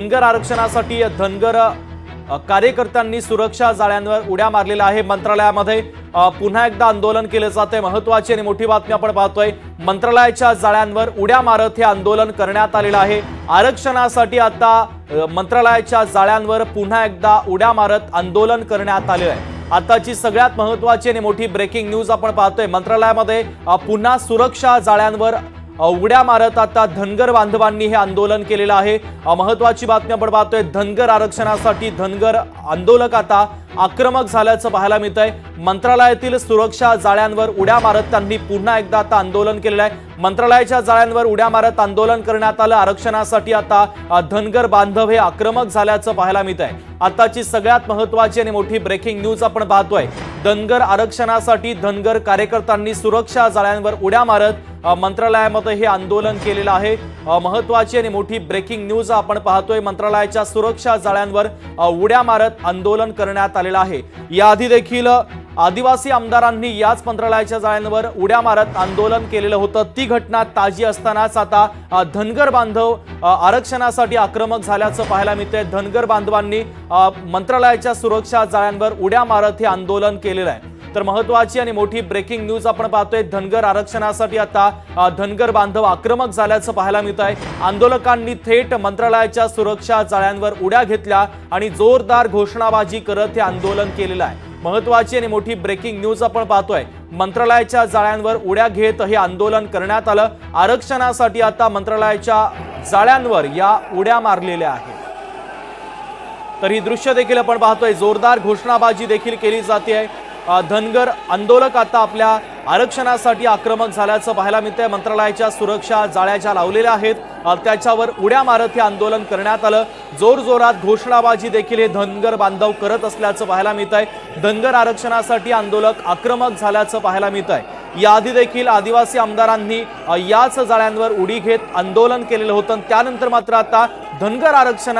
धनगर आरक्षणासाठी धनगर कार्यकर्त्यांनी सुरक्षा जाळ्यांवर उड्या मारलेल्या आहे। मंत्रालयामध्ये पुन्हा एकदा आंदोलन केले जाते। महत्त्वाची आणि मोठी बातमी आपण पाहतोय। मंत्रालयाच्या जाळ्यांवर उड्या मारत हे आंदोलन करण्यात आलेलं आहे। आरक्षणासाठी आता मंत्रालयाच्या जाळ्यांवर पुन्हा एकदा उड्या मारत आंदोलन करण्यात आले आहे। आताची सगळ्यात महत्त्वाची आणि मोठी ब्रेकिंग न्यूज आपण पाहतोय। मंत्रालयामध्ये पुन्हा सुरक्षा जाळ्यांवर उड्या मारत आता धनगर बांधवांनी हे आंदोलन केलेलं आहे। महत्त्वाची बातमी आपण पाहतोय। धनगर आरक्षणासाठी धनगर आंदोलक आता आक्रमक झाल्याचं पाहायला मिळतंय। मंत्रालयातील सुरक्षा जाळ्यांवर उड्या मारत त्यांनी पुन्हा एकदा आता आंदोलन केलेलं आहे। मंत्रालयाच्या जाळ्यांवर उड्या मारत आंदोलन करण्यात आलं। आरक्षणासाठी आता धनगर बांधव हे आक्रमक झाल्याचं पाहायला मिळतंय। आताची सगळ्यात महत्त्वाची आणि मोठी ब्रेकिंग न्यूज आपण पाहतोय। धनगर आरक्षणासाठी धनगर कार्यकर्त्यांनी सुरक्षा जाळ्यांवर उड्या मारत मंत्रालयामध्ये हे आंदोलन केलेलं आहे। महत्त्वाची आणि मोठी ब्रेकिंग न्यूज आपण पाहतोय। मंत्रालयाच्या सुरक्षा जाळ्यांवर उड्या मारत आंदोलन करण्यात आलेलं आहे। याआधी देखील आदिवासी आमदारांनी याच मंत्रालयाच्या जाळ्यांवर उड्या मारत आंदोलन केलेलं होतं। ती घटना ताजी असतानाच आता धनगर बांधव आरक्षणासाठी आक्रमक झाल्याचं पाहायला मिळतंय। धनगर बांधवांनी मंत्रालयाच्या सुरक्षा जाळ्यांवर उड्या मारत हे आंदोलन केलेलं आहे। तर महत्त्वाची आणि मोठी ब्रेकिंग न्यूज आपण पाहतोय। धनगर आरक्षणासाठी आता धनगर बांधव आक्रमक झाल्याचं पाहायला मिळत आहे। आंदोलकांनी थेट मंत्रालयाच्या सुरक्षा जाळ्यांवर उड्या घेतल्या आणि जोरदार घोषणाबाजी करत हे आंदोलन केलेलं आहे। महत्त्वाची आणि मोठी ब्रेकिंग न्यूज आपण पाहतोय। मंत्रालयाच्या जाळ्यांवर उड्या घेत हे आंदोलन करण्यात आलं। आरक्षणासाठी आता मंत्रालयाच्या जाळ्यांवर या उड्या मारलेल्या आहेत। तर ही दृश्य देखील आपण पाहतोय। जोरदार घोषणाबाजी देखील केली जाते। धनगर आंदोलक आता आपल्या आरक्षणासाठी आक्रमक झाल्याचं पाहायला मिळतंय। मंत्रालयाच्या सुरक्षा जाळ्या ज्या लावलेल्या आहेत त्याच्यावर उड्या मारत हे आंदोलन करण्यात आलं। जोरजोरात घोषणाबाजी देखील हे धनगर बांधव करत असल्याचं पाहायला मिळतंय। धनगर आरक्षणासाठी आंदोलक आक्रमक झाल्याचं पाहायला मिळतंय। याआधी देखील आदिवासी आमदारांनी याच जाळ्यांवर उडी घेत आंदोलन केलेलं होतं। त्यानंतर मात्र आता धनगर आरक्षण